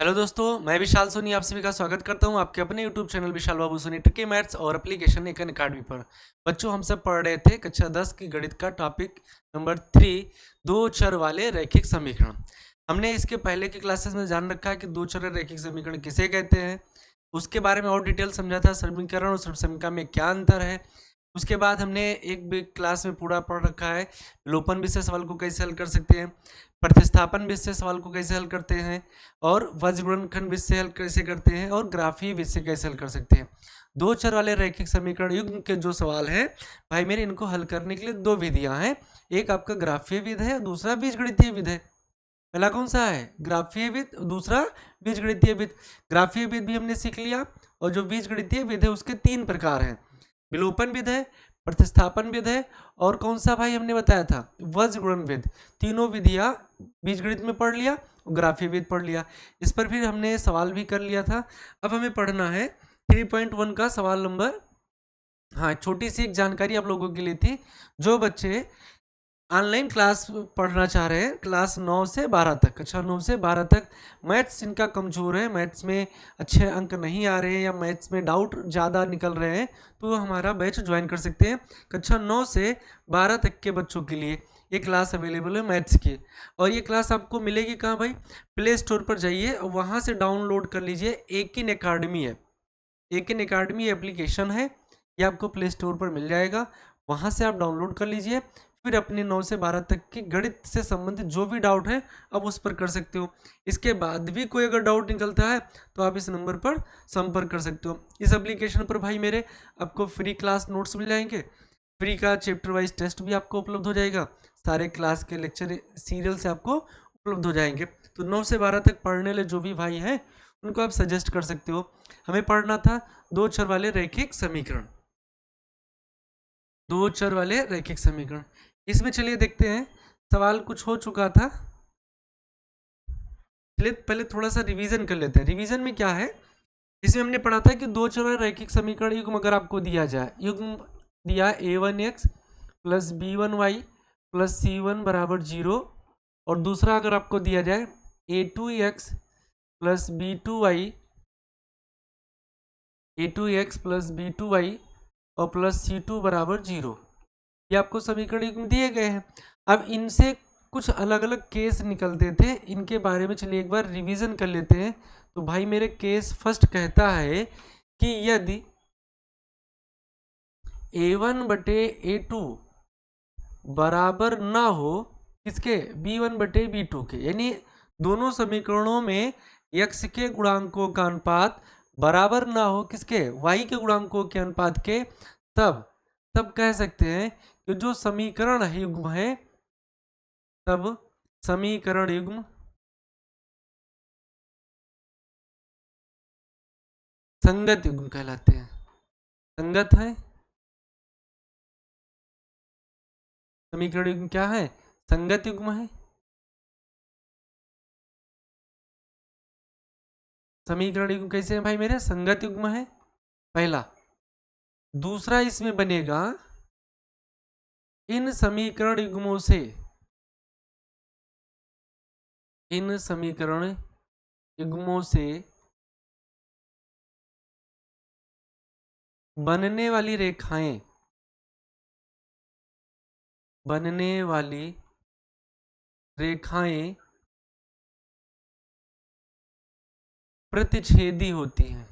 Hello दोस्तों, मैं विशाल सोनी आप सभी का स्वागत करता हूं आपके अपने यूट्यूब चैनल विशाल बाबू सोनी ट्रिकी मैथ्स और एप्लीकेशन एक अकाडमी पर। बच्चों, हम सब पढ़ रहे थे कक्षा 10 की गणित का टॉपिक नंबर 3, दो चर वाले रैखिक समीकरण। हमने इसके पहले की क्लासेस में जान रखा है कि दो चर रैखिक समीकरण किसे कहते हैं, उसके बारे में और डिटेल समझा था। समीकरण और समीकरण में क्या अंतर है। उसके बाद हमने एक भी क्लास में पूरा पढ़ रखा है विलोपन विषय सवाल को कैसे हल कर सकते हैं, प्रतिस्थापन विषय सवाल को कैसे हल करते हैं, और वज्रगुणनखंड विषय हल कैसे करते हैं, और ग्राफीय विषय कैसे हल कर सकते हैं। दो चर वाले रैखिक समीकरण युग्म के जो सवाल हैं भाई मेरे, इनको हल करने के लिए दो विधियां हैं। एक आपका ग्राफीय विधि है, दूसरा बीजगणितीय विधि है। पहला कौन सा है? ग्राफीय विधि, दूसरा बीजगणितीय विधि। ग्राफीय विधि भी हमने सीख लिया, और जो बीजगणितीय विधि है उसके तीन प्रकार हैं, विलोपन विधि है, प्रतिस्थापन विधि है, और कौन सा भाई हमने बताया था? वज्रगुणन विधि। तीनों विधियां बीजगणित में पढ़ लिया, ग्राफीय विधि पढ़ लिया। इस पर फिर हमने सवाल भी कर लिया था। अब हमें पढ़ना है 3.1 का सवाल नंबर। हाँ, छोटी सी एक जानकारी आप लोगों के लिए थी। जो बच्चे ऑनलाइन क्लास पढ़ना चाह रहे हैं क्लास 9 से 12 तक, कक्षा 9 से 12 तक, मैथ्स जिनका कमज़ोर है, मैथ्स में अच्छे अंक नहीं आ रहे हैं या मैथ्स में डाउट ज़्यादा निकल रहे हैं, तो हमारा बैच ज्वाइन कर सकते हैं। कक्षा 9 से 12 तक के बच्चों के लिए ये क्लास अवेलेबल है मैथ्स की। और ये क्लास आपको मिलेगी कहाँ भाई? प्ले स्टोर पर जाइए और वहाँ से डाउनलोड कर लीजिए। एक इन अकाडमी है, एक इन अकाडमी एप्लीकेशन है, ये आपको प्ले स्टोर पर मिल जाएगा। वहाँ से आप डाउनलोड कर लीजिए। फिर अपने 9 से 12 तक की गणित से संबंधित जो भी डाउट है आप उस पर कर सकते हो। इसके बाद भी कोई अगर डाउट निकलता है तो आप इस नंबर पर संपर्क कर सकते हो। इस एप्लीकेशन पर भाई मेरे आपको फ्री क्लास नोट्स मिल जाएंगे, फ्री का चैप्टर वाइज टेस्ट भी आपको उपलब्ध हो जाएगा, सारे क्लास के लेक्चर सीरियल से आपको उपलब्ध हो जाएंगे। तो 9 से 12 तक पढ़ने वाले जो भी भाई हैं उनको आप सजेस्ट कर सकते हो। हमें पढ़ना था दो चर वाले रैखिक समीकरण, दो चर वाले रैखिक समीकरण। इसमें चलिए देखते हैं, सवाल कुछ हो चुका था। चलिए पहले थोड़ा सा रिवीजन कर लेते हैं। रिवीजन में क्या है, इसमें हमने पढ़ा था कि दो चर वाले रैखिक समीकरण युग्म अगर आपको दिया जाए, युग्म दिया a1x plus b1y plus c1 बराबर 0, और दूसरा अगर आपको दिया जाए a2x plus b2x plus b2y और प्लस c2 बराबर 0, ये आपको समीकरण युग्म दिए गए हैं। अब इनसे कुछ अलग अलग केस निकलते थे, इनके बारे में चलिए एक बार रिवीजन कर लेते हैं। तो भाई मेरे केस फर्स्ट कहता है कि यदि a1 बटे a2 बराबर ना हो किसके? b1 बटे b2 के, यानी दोनों समीकरणों में x के गुणांकों का अनुपात बराबर ना हो किसके? y के गुणांकों के अनुपात के, तब तब कह सकते हैं कि जो समीकरण युग्म है, तब समीकरण युग्म संगत युग्म कहलाते हैं। संगत है, समीकरण युग्म क्या है? संगत युग्म है। समीकरण युग्म कैसे है भाई मेरे? संगत युग्म है पहला। दूसरा इसमें बनेगा इन समीकरण युग्मों से, इन समीकरण युग्मों से बनने वाली रेखाएं, बनने वाली रेखाएं प्रतिच्छेदी होती हैं,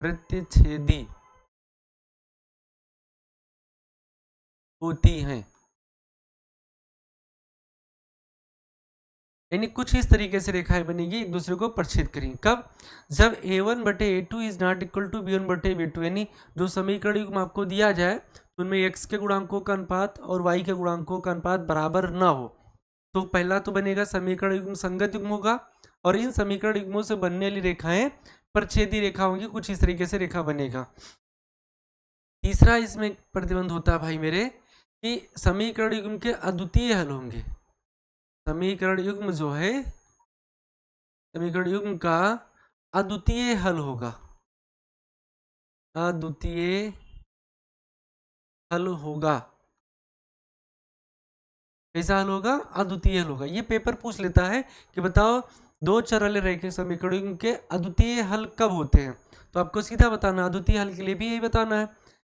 प्रतिच्छेदी होती हैं। यानी कुछ इस तरीके से रेखाएं बनेगी, एक दूसरे को प्रच्छेद करेंगी। कब? जब a1 बटे a2 is not equal to b1 बटे b2, यानी जो समीकरण युग्म आपको दिया जाए तो उनमें x के गुणांकों का अनुपात और y के गुणांकों का अनुपात बराबर ना हो, तो पहला तो बनेगा समीकरण युग्म संगत युग्म होगा, और इन समीकरण युग्मों से बनने वाली रेखाएं प्रच्छेदी रेखा होंगी, कुछ इस तरीके से रेखा बनेगा। तीसरा इसमें प्रतिबंध होता है भाई मेरे कि समीकरण युग्म के अद्वितीय हल होंगे। समीकरण युग्म जो है, समीकरण युग्म का अद्वितीय हल होगा, अद्वितीय हल होगा। कैसा हल होगा? अद्वितीय हल होगा। ये पेपर पूछ लेता है कि बताओ दो चर वाले रैखिक समीकरण के अद्वितीय हल कब होते हैं? तो आपको सीधा बताना, अद्वितीय हल के लिए भी यही बताना है।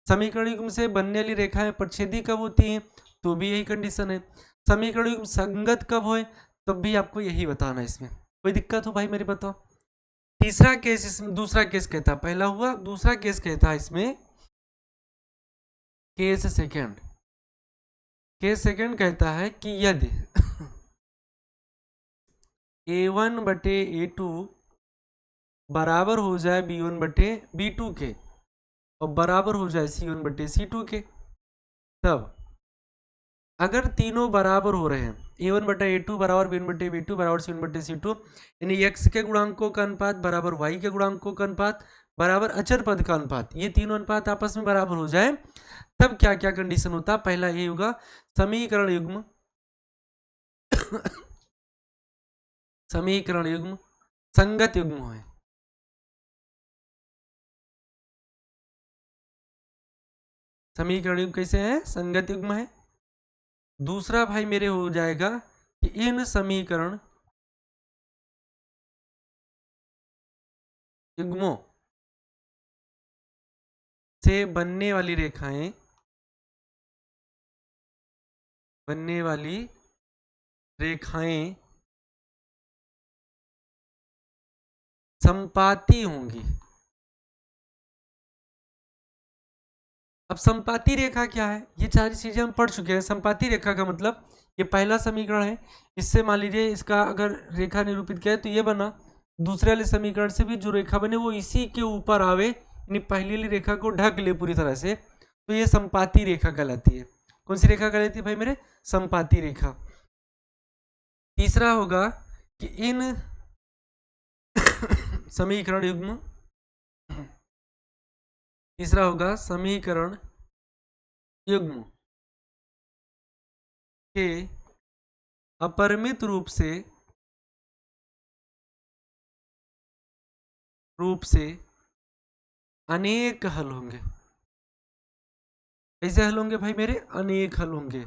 समीकरण युग्म से बनने वाली रेखाएं प्रच्छेदी कब होती हैं? तो भी यही कंडीशन है। समीकरण युग्म संगत कब होए? तब भी आपको यही बताना है। इसमें कोई दिक्कत हो भाई मेरे बताओ। तीसरा केस इसमें, दूसरा केस कहता, पहला हुआ, दूसरा केस कहता है इसमें केस सेकंड। केस सेकंड कहता है कि यदि a1/a2 बराबर हो जाए b1/b2 के और बराबर हो जाए c1/c2 के, तब अगर तीनों बराबर हो रहे हैं, a1/a2 बराबर b1/b2 बराबर c1/c2, यानी x के गुणांकों का अनुपात बराबर y के गुणांकों का अनुपात बराबर अचर पद का अनुपात, ये तीनों अनुपात आपस में बराबर हो जाए, तब क्या क्या कंडीशन होता है? पहला ये होगा समीकरण युग्म समीकरण युग्म संगत युग्म है। समीकरण युग्म कैसे है? संगत युग्म है। दूसरा भाई मेरे हो जाएगा कि इन समीकरण युग्मों से बनने वाली रेखाएं, बनने वाली रेखाएं संपाती होंगी। अब संपाती रेखा क्या है? ये सारी चीजें हम पढ़ चुके हैं। संपाती रेखा का मतलब, ये पहला समीकरण है, इससे मान लीजिए इसका अगर रेखा निरूपित किया है तो ये बना, दूसरे वाले समीकरण से भी जो रेखा बने वो इसी के ऊपर आवे, यानी पहली वाली रेखा को ढक ले पूरी तरह से, तो ये संपाती रेखा कहलाती है। कौन सी रेखा कहलाती है भाई मेरे? संपाती रेखा। तीसरा होगा कि इन समीकरण युग्म, तीसरा होगा समीकरण युग्म के अपरिमित रूप से अनेक हल होंगे। कैसे हल होंगे भाई मेरे? अनेक हल होंगे।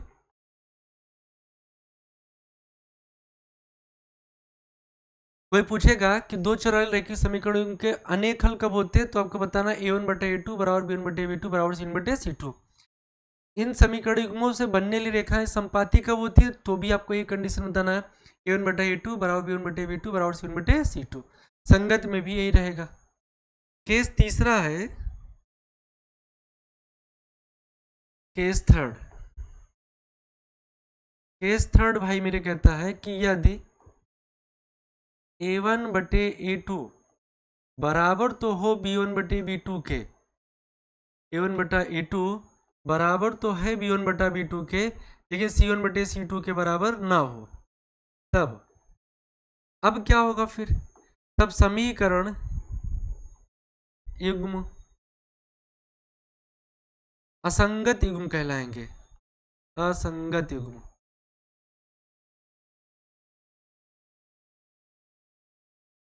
कोई पूछेगा कि दो चर वाले रैखिक समीकरणों के अनेक हल कब होते हैं? तो आपको बताना a1/a2 बराबर b1/b2 बराबर c1/c2। इन समीकरण युग्मों से बनने वाली रेखाएं संपाती कब होती है? तो भी आपको ये कंडीशन बताना है, a1/a2 बराबर b1/b2 बराबर c1/c2। संगत में भी यही रहेगा। केस तीसरा है केस थर्ड। केस थर्ड भाई मेरे कहता है कि यदि a1/a2 बराबर तो हो b1/b2 के, a1/a2 बराबर तो है b1/b2 के, लेकिन c1/c2 के बराबर ना हो, तब अब क्या होगा फिर? तब समीकरण युग्म असंगत युग्म कहलाएंगे। असंगत युग्म।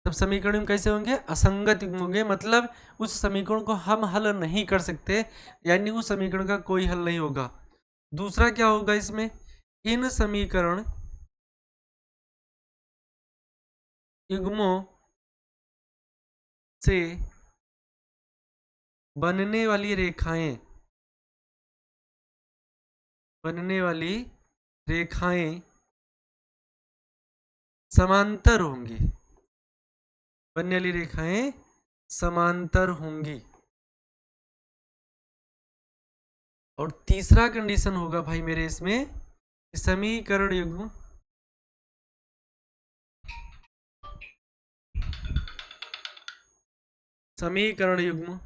तब समीकरण युग्म कैसे होंगे? असंगत युग्म होंगे, मतलब उस समीकरण को हम हल नहीं कर सकते, यानी उस समीकरण का कोई हल नहीं होगा। दूसरा क्या होगा इसमें? इन समीकरण युग्मों से बनने वाली रेखाएं, बनने वाली रेखाएं समांतर होंगी। बनने वाली रेखाएं समांतर होंगी। और तीसरा कंडीशन होगा भाई मेरे इसमें, समीकरण युग्म समीकरण युग्म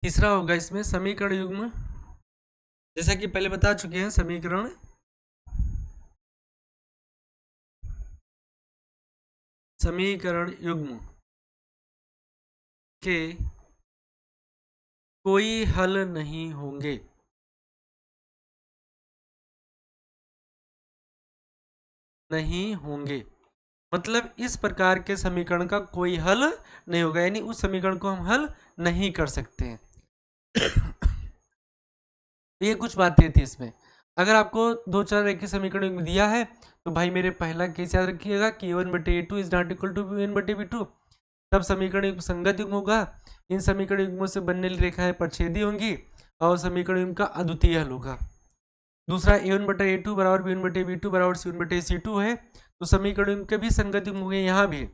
तीसरा होगा इसमें समीकरण युग्म, जैसा कि पहले बता चुके हैं, समीकरण युग्म के कोई हल नहीं होंगे। नहीं होंगे मतलब इस प्रकार के समीकरण का कोई हल नहीं होगा, यानी उस समीकरण को हम हल नहीं कर सकते हैं। ये कुछ बातें थी इसमें। अगर आपको दो चार रेखीय समीकरण दिया है तो भाई मेरे पहला केस याद रखिएगा कि a1 बटे a2 is not equal to b1 बटे b2। तब समीकरण युग्म संगत युग्म होगा। इन समीकरण युग्मों से बनने वाली रेखाएं परछेदी होंगी और समीकरण युग्म का अद्वितीय हल होगा। दूसरा a1 बटे a2 बराबर b1 बटे b2 बराबर c1 बटे c2 है, तो समीकरण युग्म के भी संगत युग्म होंगे यहाँ भी।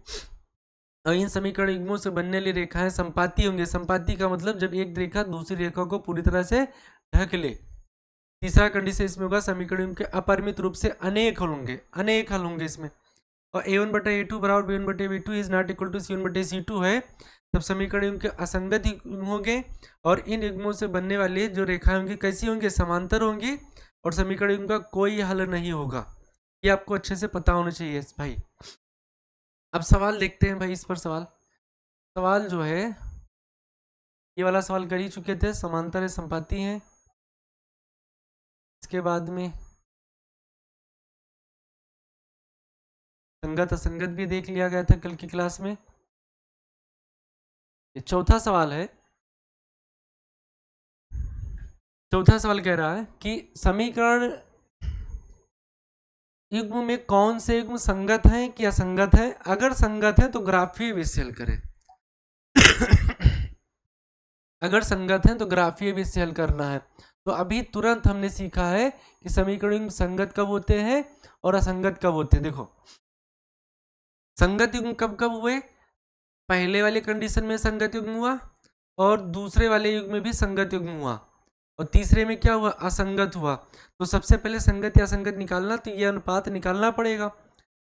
और इन समीकरण युग्मों से बनने वाली रेखाएं संपाती होंगे। संपाती का मतलब जब एक रेखा दूसरी रेखा को पूरी तरह से ढक ले। तीसरा कंडीशन इसमें होगा समीकरण के अपरिमित रूप से अनेक हल होंगे, अनेक हल होंगे इसमें। और a1 बटे a2 बराबर b1 बटे b2 is not equal to c1 बटे c2 है, तब समीकरण के असंगत युग्म होंगे और इन युग्मों से बनने वाली जो रेखाएं होंगी कैसी होंगी, समांतर होंगी और समीकरण युग्म का कोई हल नहीं होगा। ये आपको अच्छे से पता होना चाहिए भाई। अब सवाल देखते हैं भाई इस पर। सवाल जो है ये वाला सवाल कर ही चुके थे, समांतर है संपाती है। इसके बाद में संगत असंगत भी देख लिया गया था कल की क्लास में। ये चौथा सवाल है। चौथा सवाल कह रहा है कि समीकरण युग्म में कौन से युग्म संगत है कि असंगत है। अगर संगत है तो ग्राफीय विश्लेषण करें। अगर संगत है तो ग्राफीय विश्लेषण करना है। तो अभी तुरंत हमने सीखा है कि समीकरण युग्म संगत कब होते हैं और असंगत कब होते हैं। देखो संगत युग्म कब कब हुए, पहले वाले कंडीशन में संगत युग्म हुआ और दूसरे वाले युग्म में भी संगत युग्म हुआ और तीसरे में क्या हुआ, असंगत हुआ। तो सबसे पहले संगत या असंगत निकालना, तो ये अनुपात निकालना पड़ेगा।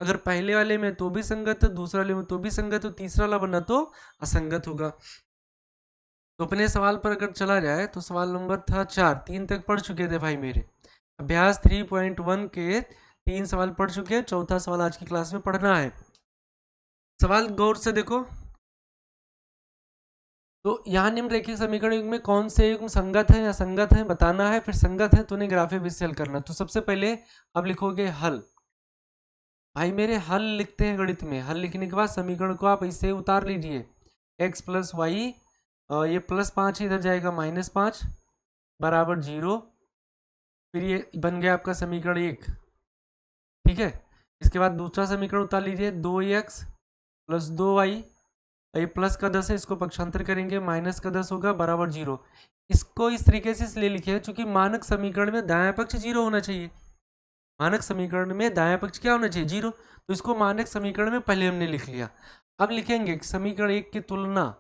अगर पहले वाले में तो भी संगत है, दूसरे वाले में तो भी संगत, तो तीसरा वाला बना तो असंगत होगा। तो अपने सवाल पर अगर चला जाए तो सवाल नंबर था 4, 3 तक पढ़ चुके थे भाई मेरे। अभ्यास 3.1 के 3 सवाल पढ़ चुके हैं, चौथा सवाल आज की क्लास में पढ़ना है। सवाल गौर से देखो। तो यहाँ निम्नरेखिक समीकरण युग्म में कौन से युग्म संगत है या असंगत है बताना है, फिर संगत है तो उन्हें ग्राफीय विश्लेषण करना। तो सबसे पहले आप लिखोगे हल। भाई मेरे हल लिखते हैं गणित में। हल लिखने के बाद समीकरण को आप इसे उतार लीजिए। x प्लस वाई, ये +5 इधर जाएगा -5 बराबर 0। फिर ये बन गया आपका समीकरण 1, ठीक है। इसके बाद दूसरा समीकरण उतार लीजिए, 2x प्लस 2y, ये प्लस का 10 है, इसको पक्षांतर करेंगे माइनस का 10 होगा बराबर 0। इसको इस तरीके से इसलिए लिखे हैं क्योंकि मानक समीकरण में दायां पक्ष 0 होना चाहिए। मानक समीकरण में दायां पक्ष क्या होना चाहिए, 0। तो इसको मानक समीकरण में पहले हमने लिख लिया। अब लिखेंगे समीकरण 1 की तुलना,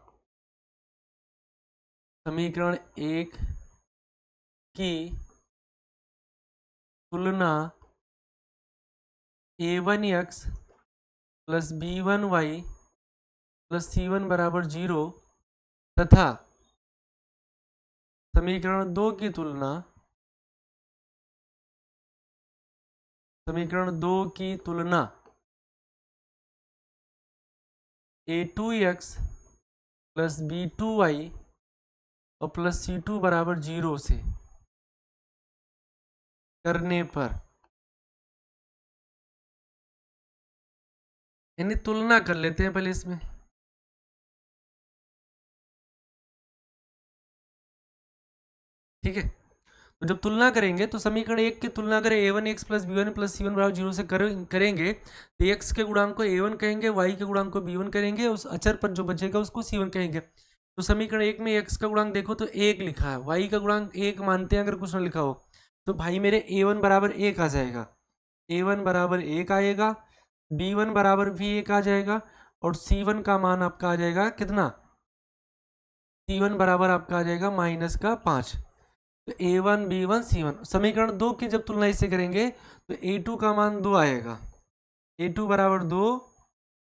समीकरण 1 की तुलना a1x plus b1y plus c1 बराबर 0 तथा समीकरण 2 की तुलना, समीकरण 2 की तुलना a2x प्लस b2y और प्लस c2 बराबर 0 से करने पर, यानी तुलना कर लेते हैं पहले इसमें। ठीक है, तो जब तुलना करेंगे तो समीकरण 1 की तुलना करें a1x plus b1 plus c1 बराबर 0 से करेंगे तो x के गुणांक को a1 कहेंगे, y के गुणांक को b1 करेंगे, उस अचर पर जो बचेगा उसको c1 कहेंगे। तो समीकरण 1 में x का गुणांक देखो तो 1 लिखा है, y का गुणांक 1 मानते हैं अगर कुछ ना लिखा हो तो भाई मेरे a1 बराबर 1 आ जाएगा, a1 बराबर 1 आएगा, b1 बराबर भी 1 आ जाएगा और c1 का मान आपका आ जाएगा कितना, c1 बराबर आपका आ जाएगा -5। तो a1 b1 c1, समीकरण 2 की जब तुलना इससे करेंगे तो a2 का मान 2 आएगा, a2 बराबर 2,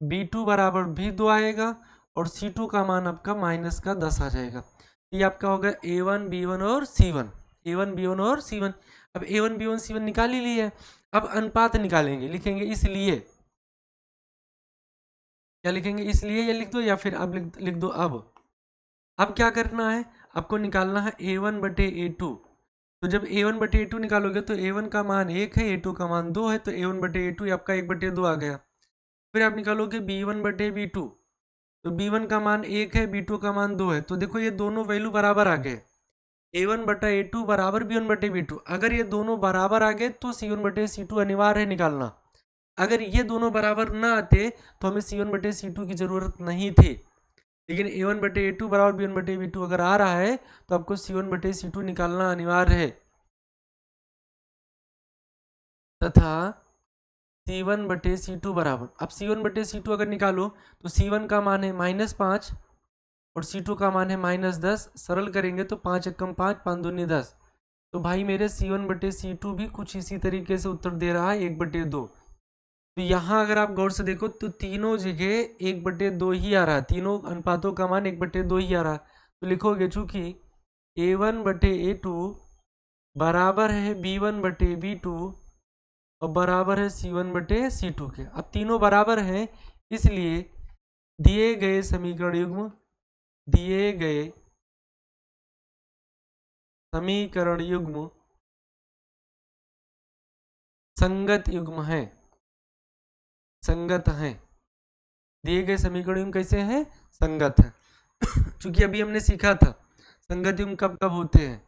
b2 बराबर भी 2 आएगा और c2 का मान आपका -10 आ जाएगा। ये आपका होगा a1 b1 और c1, a1 b1 और c1। अब a1 b1 c1 निकाल ही लिए। अब अनुपात निकालेंगे, लिखेंगे इसलिए, क्या लिखेंगे, इसलिए ये लिख दो या फिर अब लिख दो। अब क्या करना है, आपको निकालना है a1/a2। तो जब a1/a2 निकालोगे तो a1 का मान 1 है, a2 का मान 2 है, तो a1/a2 आपका 1/2 आ गया। फिर आप निकालोगे b1/b2, तो b1 का मान 1 है, b2 का मान 2 है। तो देखो ये दोनों वैल्यू बराबर आ गए, a1/a2 बराबर b1/b2। अगर ये दोनों बराबर आ गए तो c1/c2 अनिवार्य है निकालना। अगर ये दोनों बराबर ना आते तो हमें c1/c2 की जरूरत नहीं थी, लेकिन a1/a2 बराबर b1/b2 अगर आ रहा है तो आपको c1/c2 निकालना अनिवार्य है। तथा c1/c2 बराबर, अब c1/c2 अगर निकालो तो c1 का मान है -5 और c2 का मान है -10। सरल करेंगे तो 5 एकम 5, 5 दूनी 10। तो भाई मेरे c1/c2 भी कुछ इसी तरीके से उत्तर दे रहा है 1/2। तो यहाँ अगर आप गौर से देखो तो तीनों जगह 1/2 ही आ रहा है, तीनों अनुपातों का मान 1/2 ही आ रहा है। तो लिखोगे चूंकि a1/a2 बराबर है b1/b2 और बराबर है c1/c2 के। अब तीनों बराबर हैं, इसलिए दिए गए समीकरण युग्म संगत युग्म है, संगत है। दिए गए समीकरण युग्म कैसे हैं? संगत है। चूंकि अभी हमने सीखा था संगत युग्म कब कब होते हैं।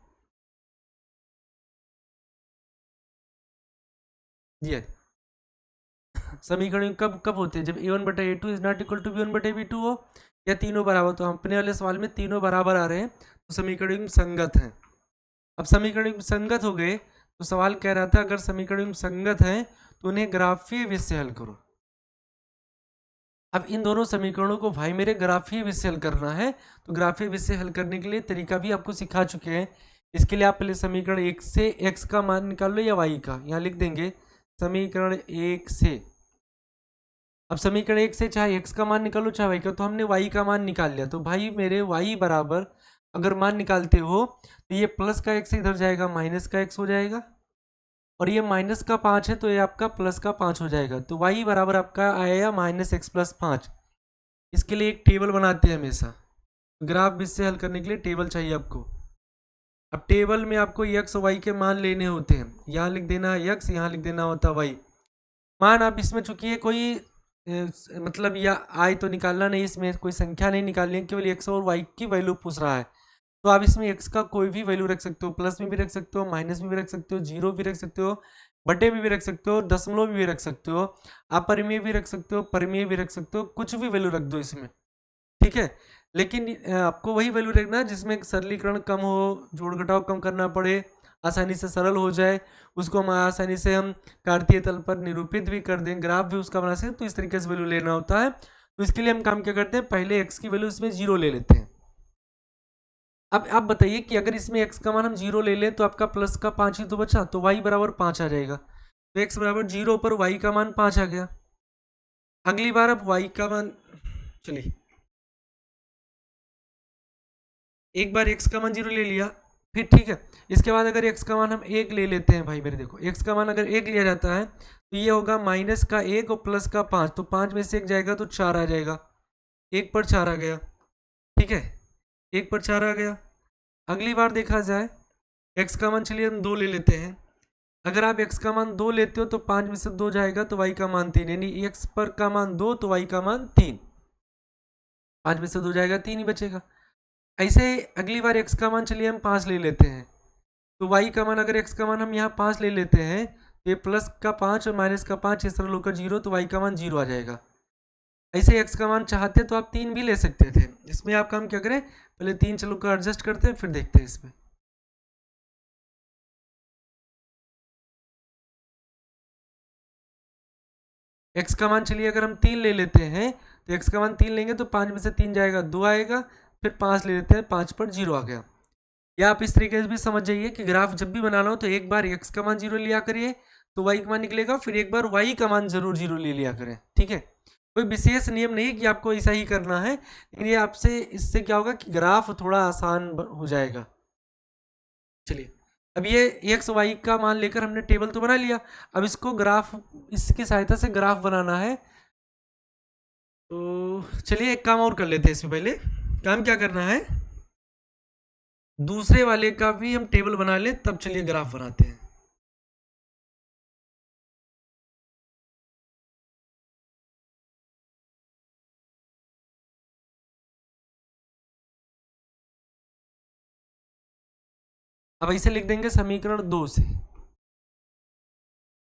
जी, समीकरण कब कब होते हैं? जब a1/a2 is not equal to b1/b2 हो, या तीनों बराबर। तो अपने वाले सवाल में तीनों बराबर आ रहे हैं तो समीकरण संगत है। अब समीकरण संगत हो गए तो सवाल कह रहा था अगर समीकरण संगत है तो उन्हें ग्राफीय विधि से हल करो। अब इन दोनों समीकरणों को भाई मेरे ग्राफीय विधि से हल करना है, तो ग्राफीय विधि से हल करने के लिए तरीका भी आपको सिखा चुके हैं। इसके लिए आप पहले समीकरण 1 से x का मान निकाल लो या y का, यहाँ लिख देंगे समीकरण 1 से। अब समीकरण 1 से चाहे x का मान निकालो चाहे y का, तो हमने y का मान निकाल लिया। तो भाई मेरे y बराबर अगर मान निकालते हो तो ये प्लस का x इधर जाएगा, माइनस का x हो जाएगा, और ये माइनस का 5 है तो ये आपका प्लस का 5 हो जाएगा। तो y बराबर आपका आएगा -x + 5। इसके लिए एक टेबल बनाते हैं हमेशा, ग्राफ विधि से हल करने के लिए टेबल चाहिए आपको। अब टेबल में आपको x और y के मान लेने होते हैं, यहाँ लिख देना x, यहाँ लिख देना होता y। मान आप इसमें चूंकि ये कोई मतलब या आय तो निकालना नहीं, इसमें कोई संख्या नहीं निकालनी है, केवल x और y की वैल्यू पूछ रहा है। तो आप इसमें x का कोई भी वैल्यू रख सकते हो, प्लस में भी रख सकते हो, माइनस में भी रख सकते हो, जीरो भी रख सकते हो, बटे में भी रख सकते हो, दशमलव भी रख सकते हो, अपरिमेय भी रख सकते हो, परिमेय भी रख सकते हो, कुछ भी वैल्यू रख दो इसमें, ठीक है। लेकिन आपको वही वैल्यू रखना है जिसमें सरलीकरण कम हो, जोड़ घटाव कम करना पड़े, आसानी से सरल हो जाए, उसको हम आसानी से हम कार्तीय तल पर निरूपित भी कर दें, ग्राफ भी उसका बना सकें। तो इस तरीके से वैल्यू लेना होता है। तो इसके लिए हम काम क्या करते हैं, पहले x की वैल्यू इसमें 0 ले लेते हैं। अब आप बताइए कि अगर इसमें x का मान हम 0 ले लें तो आपका प्लस का 5 ही तो बचा, तो y बराबर 5 आ जाएगा। तो x बराबर 0 पर y का मान 5 आ गया। अगली बार अब y का मान, चलिए एक बार x का मान 0 ले लिया, फिर ठीक है, इसके बाद अगर x का मान हम 1 ले लेते हैं, भाई मेरे देखो x का मान अगर 1 लिया जाता है तो ये होगा माइनस का 1 और प्लस का 5, तो 5 में से 1 जाएगा तो 4 आ जाएगा, 1 पर 4 आ गया, ठीक है, 1 पर 4 आ गया। अगली बार देखा जाए x का मान, चलिए हम 2 ले लेते हैं। अगर आप x का मान 2 लेते हो तो 5 में से 2 जाएगा तो y का मान 3, यानी x पर का मान 2 तो y का मान 3, 5 में से 2 जाएगा 3 ही बचेगा। ऐसे अगली बार x का मान चलिए हम 5 ले लेते हैं, तो y का मान अगर x का मान हम यहाँ 5 ले लेते हैं तो ये प्लस का 5 और माइनस का 5 ये सरल होकर 0, तो y का मान 0 आ जाएगा। ऐसे x का मान चाहते तो आप 3 भी ले सकते थे। इसमें आप काम क्या करें, पहले 3 चलो का एडजस्ट करते हैं फिर देखते हैं इसमें। x का मान चलिए अगर हम 3 ले लेते हैं तो x का मान 3 लेंगे तो 5 में से 3 जाएगा 2 आएगा, फिर 5 ले लेते हैं, 5 पर 0 आ गया। या आप इस तरीके से भी समझ जाइए कि ग्राफ जब भी बनाना हो तो एक बार x का मान 0 लिया करिए तो y का मान निकलेगा, फिर एक बार y का मान जरूर 0 ले लिया करें, ठीक है। कोई विशेष नियम नहीं कि आपको ऐसा ही करना है, लेकिन ये आपसे इससे क्या होगा कि ग्राफ थोड़ा आसान हो जाएगा। चलिए अब ये एक्स वाई का मान लेकर हमने टेबल तो बना लिया, अब इसको ग्राफ, इसकी सहायता से ग्राफ बनाना है। तो चलिए एक काम और कर लेते हैं। इसमें पहले काम क्या करना है, दूसरे वाले का भी हम टेबल बना ले, तब चलिए ग्राफ बनाते हैं। अब इसे लिख देंगे समीकरण 2 से।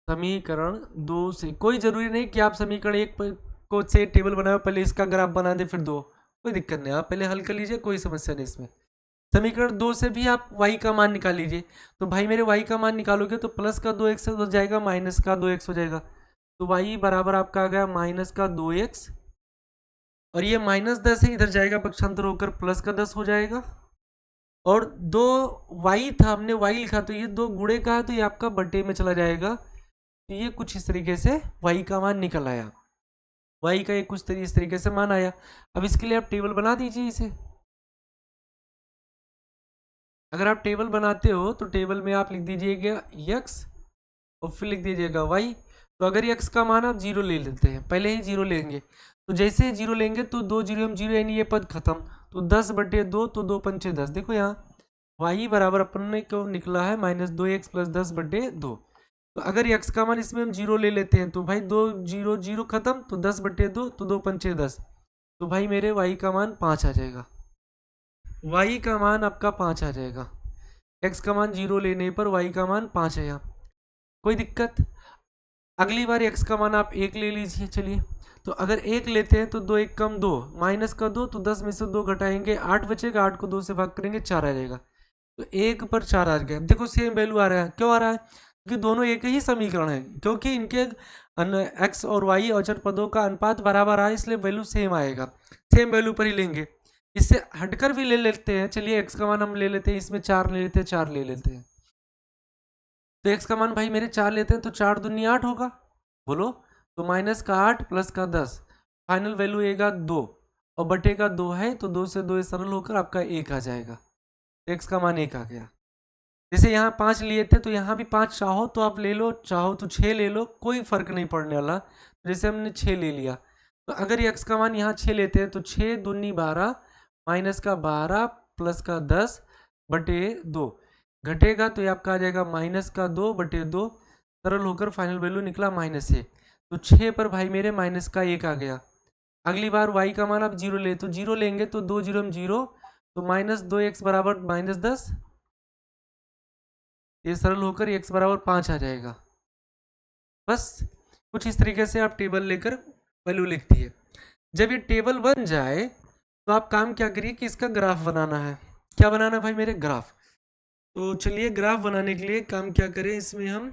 समीकरण 2 से कोई जरूरी नहीं कि आप समीकरण 1 को से टेबल बनाओ, पहले इसका ग्राफ बना दे फिर 2, कोई दिक्कत नहीं, आप पहले हल कर लीजिए, कोई समस्या नहीं इसमें। समीकरण 2 से भी आप y का मान निकाल लीजिए। तो भाई मेरे y का मान निकालोगे तो प्लस का 2x हो जाएगा, माइनस का 2x हो जाएगा। तो y बराबर आपका आ गया माइनस का 2x, और ये -10 है, इधर जाएगा पक्षांतर होकर प्लस का 10 हो जाएगा। और 2y था, हमने y लिखा, तो ये 2 गुणे का है, तो ये आपका बटे में चला जाएगा। तो ये कुछ इस तरीके से y का मान निकल आया, y का एक कुछ इस तरीके से मान आया। अब इसके लिए आप टेबल बना दीजिए इसे। अगर आप टेबल बनाते हो तो टेबल में आप लिख दीजिएगा x और फिर लिख दीजिएगा y। तो अगर x का मान आप 0 ले लेते हैं, पहले ही 0 लेंगे, तो जैसे ही 0 लेंगे तो 2 0 हम 0, यानी ये पद खत्म। तो 10/2, तो 2 पंचे 10। देखो यहाँ y बराबर अपने को निकला है -2x + 10/2। तो अगर x का मान इसमें हम 0 ले लेते हैं, तो भाई 2 0 0 खत्म, तो 10/2, तो 2 पंचे 10। तो भाई मेरे y का मान 5 आ जाएगा। y का मान आपका 5 आ जाएगा। x का मान 0 लेने पर y का मान 5 है यहाँ, कोई दिक्कत। अगली बार x का मान आप 1 ले लीजिए। चलिए, तो अगर 1 लेते हैं तो 2 1 कम 2, माइनस का 2, तो 10 में से 2 घटाएंगे 8 बचेगा, 8 को 2 से भाग करेंगे 4 आ जाएगा। तो 1 पर 4 आ गया। देखो सेम वैल्यू आ रहा है, क्यों आ रहा है? क्योंकि दोनों एक ही समीकरण है, क्योंकि इनके x और y अचर पदों का अनुपात बराबर आया, इसलिए वैल्यू सेम आएगा। सेम वैल्यू पर ही लेंगे, इससे हटकर भी ले लेते हैं। चलिए x का मान हम ले लेते हैं, इसमें 4 ले लेते हैं, 4 ले लेते हैं। तो x का मान भाई मेरे 4 लेते हैं, तो 4 दूनी 8 होगा, बोलो। तो माइनस का 8 प्लस का 10, फाइनल वैल्यू आएगा 2, और बटे का 2 है, तो 2 से 2 सरल होकर आपका 1 आ जाएगा। तो x का मान 1 आ गया। जैसे यहाँ 5 लिए थे, तो यहाँ भी 5 चाहो तो आप ले लो, चाहो तो 6 ले लो, कोई फर्क नहीं पड़ने वाला। जैसे हमने 6 ले लिया, तो अगर ये x का मान यहाँ 6 लेते हैं, तो 6 दूनी 12, माइनस का 12 प्लस का 10 बटे 2 घटेगा, तो ये आपका आ जाएगा -2/2, सरल होकर फाइनल वैल्यू निकला -1। तो 6 पर भाई मेरे माइनस का 1 आ गया। अगली बार y का मान आप 0 ले, तो 0 लेंगे तो 2 0 हम 0, तो -2x बराबर -10, ये सरल होकर x बराबर 5 आ जाएगा। बस कुछ इस तरीके से आप टेबल लेकर वैल्यू लिख दिए। जब ये टेबल बन जाए तो आप काम क्या करिए कि इसका ग्राफ बनाना है। क्या बनाना है भाई मेरे? ग्राफ। तो चलिए ग्राफ बनाने के लिए काम क्या करें, इसमें हम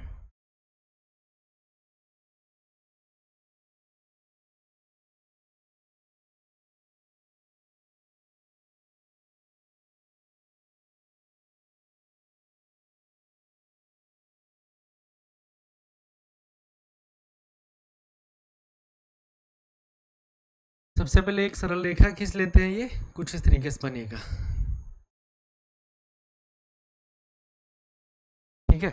सबसे पहले एक सरल रेखा खींच लेते हैं। ये कुछ इस तरीके से बनेगा, ठीक है।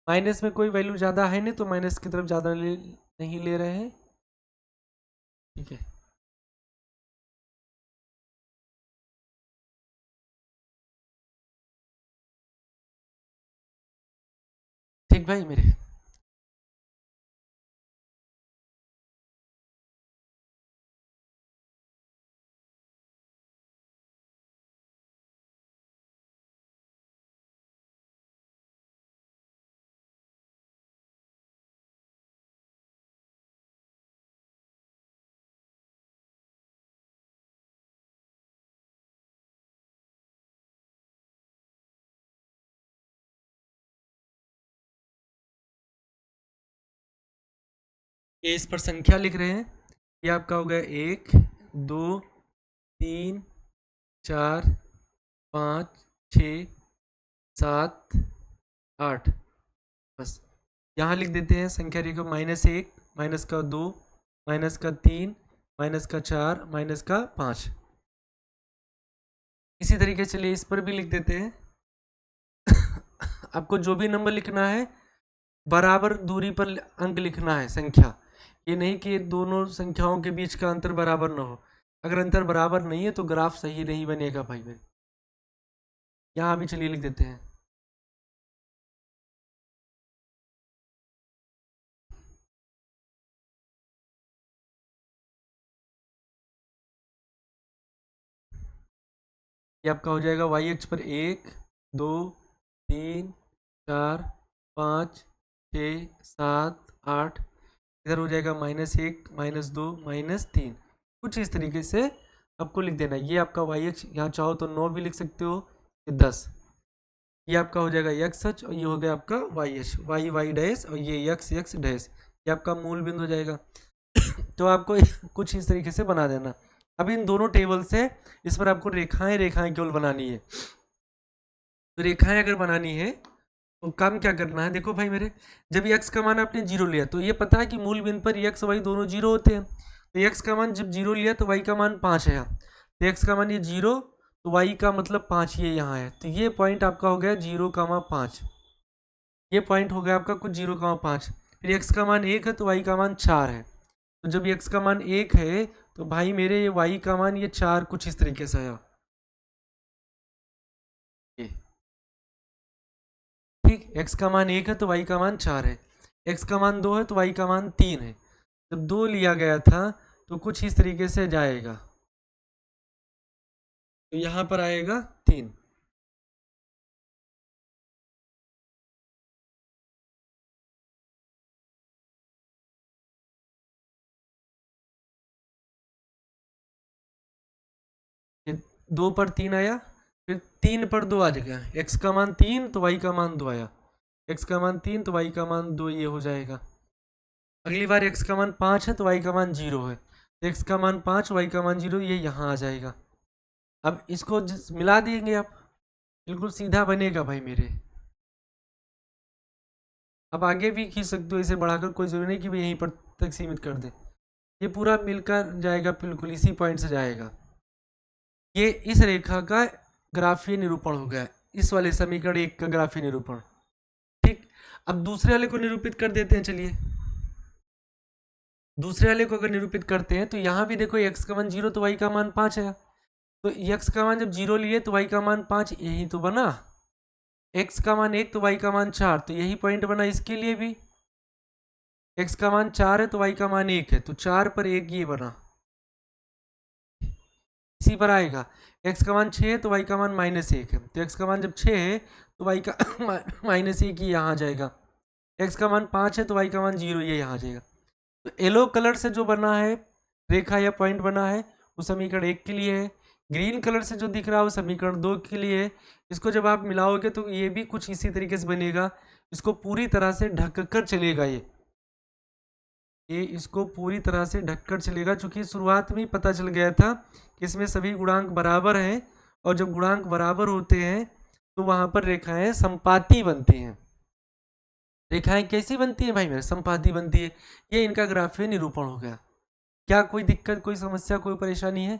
माइनस में कोई वैल्यू ज़्यादा है नहीं, तो माइनस की तरफ ज़्यादा नहीं ले रहे हैं, ठीक है। ठीक भाई मेरे, ये इस पर संख्या लिख रहे हैं। ये आपका हो गया 1 2 3 4 5 6 7 8। बस यहाँ लिख देते हैं संख्या रेखा -1, -2, -3, -4, -5। इसी तरीके से चलिए इस पर भी लिख देते हैं। आपको जो भी नंबर लिखना है बराबर दूरी पर अंक लिखना है, संख्या। ये नहीं कि दोनों संख्याओं के बीच का अंतर बराबर ना हो। अगर अंतर बराबर नहीं है तो ग्राफ सही नहीं बनेगा भाई मेरे। यहाँ भी चलिए लिख देते हैं। ये आपका हो जाएगा वाई अक्ष पर 1 2 3 4 5 6 7 8। इधर हो जाएगा -1 -2 -3। कुछ इस तरीके से आपको लिख देना। ये आपका वाई अक्ष, यहाँ चाहो तो 9 भी लिख सकते हो, ये 10। ये आपका हो जाएगा एक्स अक्ष और ये हो गया आपका वाई अक्ष, वाई वाई डैश और ये एक्स एक्स डैश। ये आपका मूल बिंदु हो जाएगा। तो आपको कुछ इस तरीके से बना देना। अब इन दोनों टेबल से इस पर आपको रेखाएं रेखाएं केवल बनानी है। तो रेखाएं अगर बनानी है तो काम क्या करना है, देखो भाई मेरे, जब एक्स का मान आपने 0 लिया तो ये पता है कि मूल बिंदु पर एक्स वाई दोनों 0 होते हैं। तो एक्स का मान जब 0 लिया तो वाई का मान 5 है। तो एक्स का मान ये 0 तो वाई का मतलब 5 ये यहाँ है। तो ये पॉइंट आपका हो गया 0,5। ये पॉइंट हो गया आपका कुछ 0,5। फिर एक्स का मान 1 है तो वाई का मान 4 है। तो जब एक्स का मान 1 है तो भाई मेरे ये वाई का मान ये 4 कुछ इस तरीके से आया। ठीक, एक्स का मान 1 है तो वाई का मान 4 है। एक्स का मान 2 है तो वाई का मान 3 है। जब 2 लिया गया था तो कुछ इस तरीके से जाएगा। तो यहाँ पर आएगा 3। ये 2 पर 3 आया, फिर 3 पर 2 आ जाएगा। एक्स का मान 3 तो वाई का मान 2 आया। एक्स का मान 3 तो वाई का मान 2 ये हो जाएगा। अगली बार एक्स का मान 5 है तो वाई का मान 0 है। एक्स का मान 5 वाई का मान 0 ये यहाँ आ जाएगा। अब इसको मिला देंगे आप, बिल्कुल सीधा बनेगा भाई मेरे। अब आगे भी खींच सकते हो इसे बढ़ाकर, कोई जरूरी नहीं कि भाई यहीं पर तक सीमित कर दे। ये पूरा मिलकर जाएगा, बिल्कुल इसी पॉइंट से जाएगा। ये इस रेखा का ग्राफीय निरूपण हो गया, इस वाले समीकरण 1 का ग्राफीय निरूपण। ठीक, अब दूसरे वाले को निरूपित कर देते हैं। चलिए दूसरे वाले को अगर निरूपित करते हैं तो यहाँ भी देखो एक्स का मान 0 तो वाई का मान 5 है। तो एक्स का मान जब 0 लिए तो वाई का मान 5, यही तो बना। एक्स का मान 1 तो वाई का मान 4, तो यही पॉइंट बना इसके लिए भी। एक्स का मान 4 है तो वाई का मान 1 है, तो 4 पर 1 ये बना, इसी पर आएगा। एक्स का मान 6 है तो वाई का मान -1 है। तो एक्स का मान जब 6 है तो वाई का -1 ये यहाँ आ जाएगा। एक्स का मान 5 है तो वाई का मान 0 ये यहाँ आ जाएगा। तो येलो कलर से जो बना है रेखा या पॉइंट बना है वो समीकरण 1 के लिए है। ग्रीन कलर से जो दिख रहा है वो समीकरण 2 के लिए है। इसको जब आप मिलाओगे तो ये भी कुछ इसी तरीके से बनेगा। इसको पूरी तरह से ढक कर चलेगा। ये इसको पूरी तरह से ढककर चलेगा, चूंकि शुरुआत में ही पता चल गया था कि इसमें सभी गुणांक बराबर हैं। और जब गुणांक बराबर होते हैं तो वहां पर रेखाएं संपाती बनती हैं। रेखाएं कैसी बनती हैं भाई मेरे, संपाती बनती है। ये इनका ग्राफीय निरूपण हो गया। क्या कोई दिक्कत, कोई समस्या, कोई परेशानी है?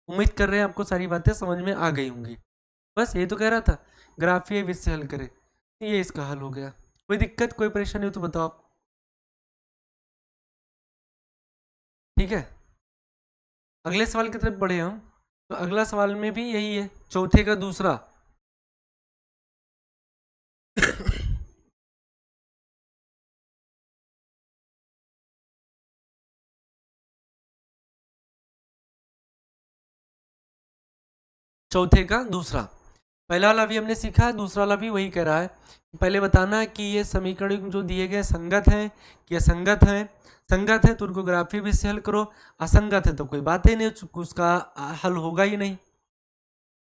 उम्मीद कर रहे हैं आपको सारी बातें समझ में आ गई होंगी। बस ये तो कह रहा था ग्राफीय विधि से हल करें, ये इसका हल हो गया। कोई दिक्कत, कोई परेशानी हो तो बताओ आप। ठीक है, अगले सवाल की तरफ बढ़े हम। तो अगला सवाल में भी यही है, चौथे का दूसरा। चौथे का दूसरा, पहला वाला भी हमने सीखा है, दूसरा वाला भी वही कह रहा है। पहले बताना है कि ये समीकरण जो दिए गए संगत हैं कि असंगत हैं। संगत है तो उनको ग्राफीय विधि से हल करो, असंगत है तो कोई बात ही नहीं, उसका हल होगा ही नहीं,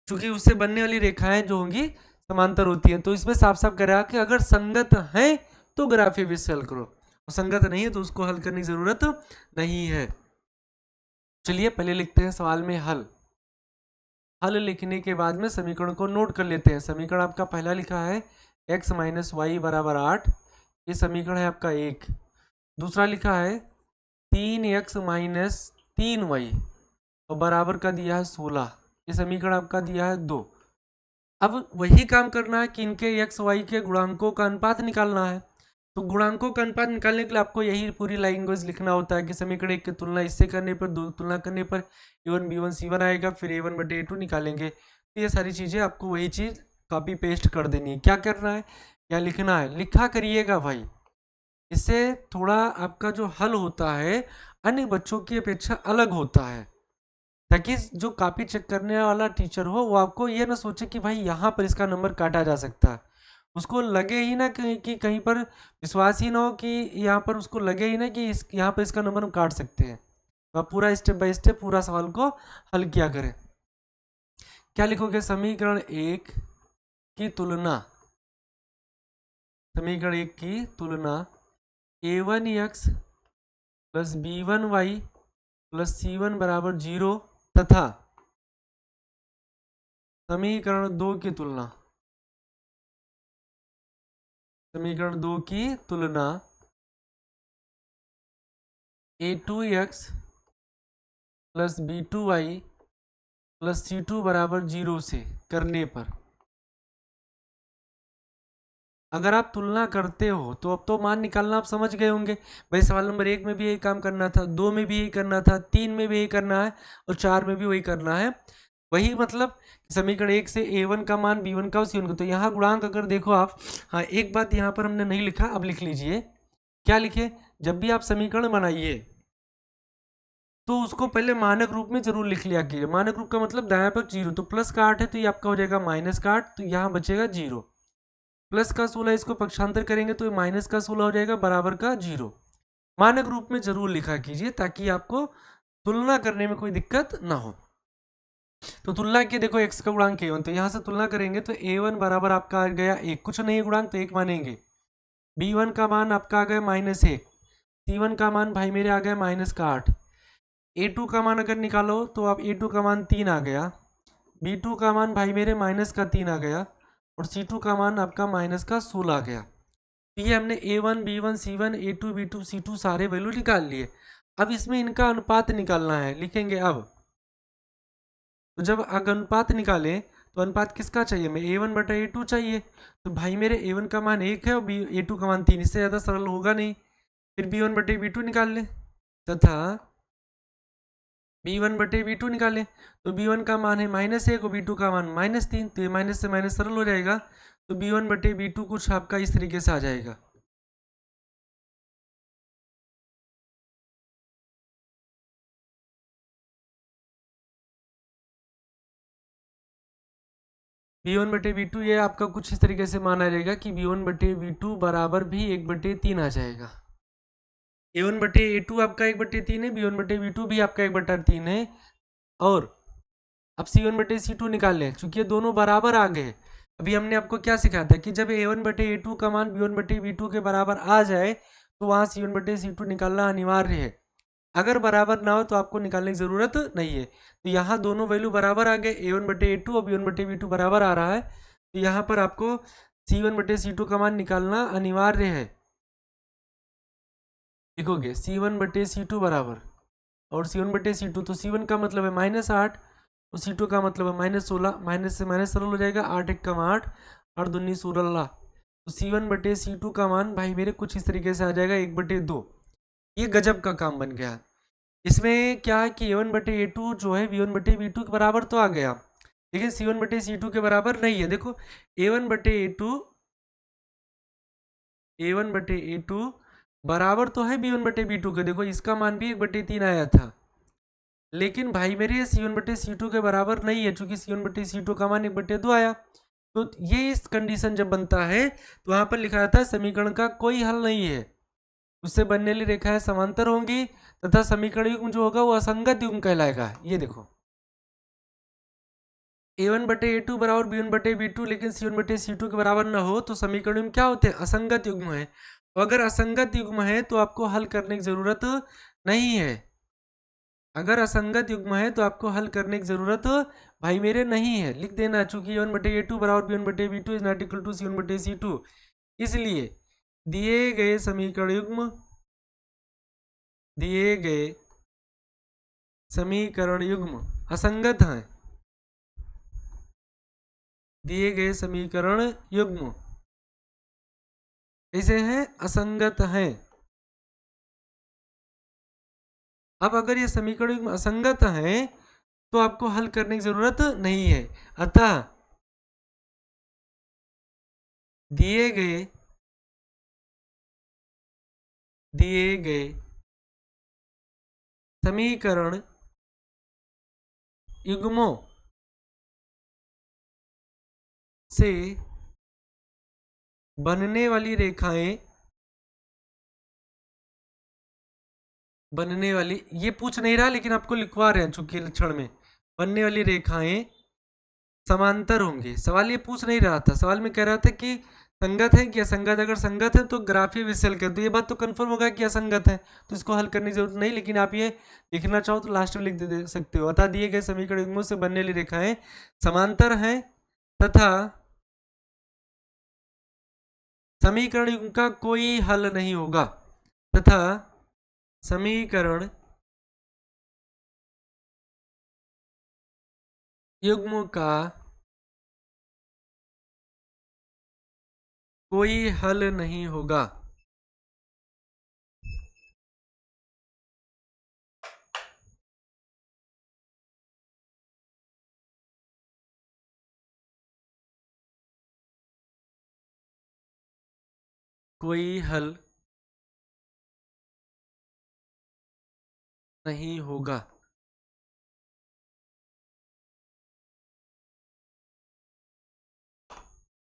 क्योंकि उससे बनने वाली रेखाएं जो होंगी समांतर होती हैं। तो इसमें साफ साफ कह रहा है कि अगर संगत है तो ग्राफीय विधि से हल करो, और संगत नहीं है तो उसको हल करने की जरूरत नहीं है। चलिए पहले लिखते हैं सवाल में हल। हल लिखने के बाद में समीकरण को नोट कर लेते हैं। समीकरण आपका पहला लिखा है x - y = 8, ये समीकरण है आपका 1। दूसरा लिखा है 3x - 3y और बराबर का दिया है 16, ये समीकरण आपका दिया है 2। अब वही काम करना है कि इनके एक्स वाई के गुणांकों का अनुपात निकालना है। तो गुणांकों का अनुपात निकालने के लिए आपको यही पूरी लैंग्वेज लिखना होता है कि समीकरण एक की तुलना इससे करने पर, दो तुलना करने पर A1 B1 C1 आएगा, फिर A1 बटे A2 निकालेंगे। तो ये सारी चीज़ें आपको वही चीज़ कॉपी पेस्ट कर देनी है। क्या करना है, क्या लिखना है, लिखा करिएगा भाई। इससे थोड़ा आपका जो हल होता है अन्य बच्चों की अपेक्षा अलग होता है, ताकि जो कॉपी चेक करने वाला टीचर हो वो आपको ये ना सोचे कि भाई यहाँ पर इसका नंबर काटा जा सकता है। उसको लगे ही ना कि कहीं पर विश्वास ही ना हो, कि यहाँ पर उसको लगे ही ना कि यहाँ पर इसका नंबर हम काट सकते हैं। तो आप पूरा स्टेप बाय स्टेप पूरा सवाल को हल किया करें। क्या लिखोगे, समीकरण एक की तुलना, समीकरण एक की तुलना A1x plus B1y plus C1 बराबर 0 तथा समीकरण दो की तुलना, समीकरण दो की तुलना A2x plus B2y plus C2 बराबर 0 से करने पर। अगर आप तुलना करते हो तो अब तो मान निकालना आप समझ गए होंगे। भाई सवाल नंबर एक में भी यही काम करना था, दो में भी यही करना था, तीन में भी यही करना है और चार में भी वही करना है। वही मतलब समीकरण एक से A1 का मान B1 का C1 का। तो यहाँ गुणांक अगर देखो आप, हाँ एक बात यहाँ पर हमने नहीं लिखा, अब लिख लीजिए। क्या लिखे, जब भी आप समीकरण बनाइए तो उसको पहले मानक रूप में जरूर लिख लिया कीजिए। मानक रूप का मतलब दायां पक्ष 0, तो प्लस का 8 है तो ये आपका हो जाएगा माइनस का 8, तो यहाँ बचेगा 0। प्लस का 16 इसको पक्षांतर करेंगे तो माइनस का 16 हो जाएगा बराबर का 0। मानक रूप में जरूर लिखा कीजिए ताकि आपको तुलना करने में कोई दिक्कत ना हो। तो तुलना के देखो x का गुणांक A1, तो यहाँ से तुलना करेंगे तो A1 बराबर आपका आ गया 1, कुछ नहीं है गुणांक तो 1 मानेंगे। B1 का मान आपका आ गया -1, C1 का मान भाई मेरे आ गया माइनस का 8। A2 का मान अगर निकालो तो आप A2 का मान 3 आ गया, B2 का मान भाई मेरे माइनस का 3 आ गया और C2 का मान आपका माइनस का 16 आ गया। ये हमने A1 B1 C1 A2 B2 C2 सारे वैल्यू निकाल लिए। अब इसमें इनका अनुपात निकालना है, लिखेंगे अब। तो जब अगर अनुपात निकालें तो अनुपात किसका चाहिए, हमें A1 बटा A2 चाहिए। तो भाई मेरे A1 का मान 1 है और A2 का मान 3, इससे ज़्यादा सरल होगा नहीं। फिर B1 बटे B2 निकाल लें तथा B1 बटे B2 निकालें। तो B1 का मान है -1 और B2 का मान -3, तो ये माइनस से माइनस सरल हो जाएगा। तो B1 बटे B2 कुछ आपका इस तरीके से आ जाएगा। B1 बटे B2 ये आपका कुछ इस तरीके से माना जाएगा कि B1 बटे B2 बराबर भी 1/3 आ जाएगा। A1 बटे A2 आपका 1/3 है, B1 बटे B2 भी आपका 1/3 है। और अब C1 बटे C2 निकाल लें, चूंकि ये दोनों बराबर आ गए। अभी हमने आपको क्या सिखाया था कि जब A1 बटे A2 का मान B1 बटे B2 के बराबर आ जाए तो वहाँ C1 बटे C2 निकालना अनिवार्य है। अगर बराबर ना हो तो आपको निकालने की ज़रूरत नहीं है। तो यहाँ दोनों वैल्यू बराबर आ गए, A1 बटे A2 और B1 बटे B2 बराबर आ रहा है। तो यहाँ पर आपको C1 बटे C2 का मान निकालना अनिवार्य है। लिखोगे C1 बटे C2 बराबर, और C1 बटे C2, तो C1 का मतलब है -8 और C2 का मतलब है -16, माइनस से माइनस सरल हो जाएगा, 8 एक कम 8, 8 दूनी 16। तो C1 बटे C2 का मान भाई मेरे कुछ इस तरीके से आ जाएगा 1/2। ये गजब का काम बन गया। इसमें क्या है कि A1 बटे A2 जो है B1 बटे B2 के बराबर तो आ गया, लेकिन C1 बटे C2 के बराबर नहीं है। देखो A1 बटे A2 बराबर तो है B1 बटे B2 के, देखो इसका मान भी 1/3 आया था, लेकिन भाई मेरे C1 बटे C2 के बराबर नहीं है, चूंकि C1 बटे C2 का मान 1/2 आया। तो ये इस कंडीशन जब बनता है तो वहां पर लिखा जाता है समीकरण का कोई हल नहीं है, उससे बनने वाली रेखाएं समांतर होंगी तथा समीकरण युग्म जो होगा वो असंगत युग्म कहलाएगा। ये देखो A1 बटे A2 बराबर B1 बटे B2, लेकिन C1 बटे C2 के बराबर ना हो तो समीकरण युग्म क्या होते हैं, असंगत युग्म है। तो अगर असंगत युग्म है तो आपको हल करने की जरूरत नहीं है। अगर असंगत युग्म है तो आपको हल करने की जरूरत भाई मेरे नहीं है, लिख देना। चूंकि A1 बटे A2 बराबर B1 बटे B2 is not equal to C1 बटे C2, इसलिए दिए गए समीकरण युग्म, दिए गए समीकरण युग्म असंगत हैं। दिए गए समीकरण युग्म कैसे हैं? असंगत हैं। अब अगर ये समीकरण युग्म असंगत हैं तो आपको हल करने की जरूरत नहीं है। अतः दिए गए समीकरण युग्मों से बनने वाली रेखाएं, बनने वाली, ये पूछ नहीं रहा लेकिन आपको लिखवा रहे हैं चूंकि लक्षण में, बनने वाली रेखाएं समांतर होंगे। सवाल ये पूछ नहीं रहा था, सवाल में कह रहा था कि संगत है कि असंगत। अगर संगत है तो ग्राफ ही विशल कर दो, ये बात तो कंफर्म होगा कि असंगत है, तो इसको हल करने की जरूरत नहीं। लेकिन आप ये लिखना चाहो तो लास्ट में लिख दे सकते हो। अतः दिए गए समीकरण युग्मों से बनने वाली रेखाएं समांतर हैं तथा समीकरण युग्म का कोई हल नहीं होगा, तथा समीकरण युग्म का कोई हल नहीं होगा। कोई हल नहीं होगा।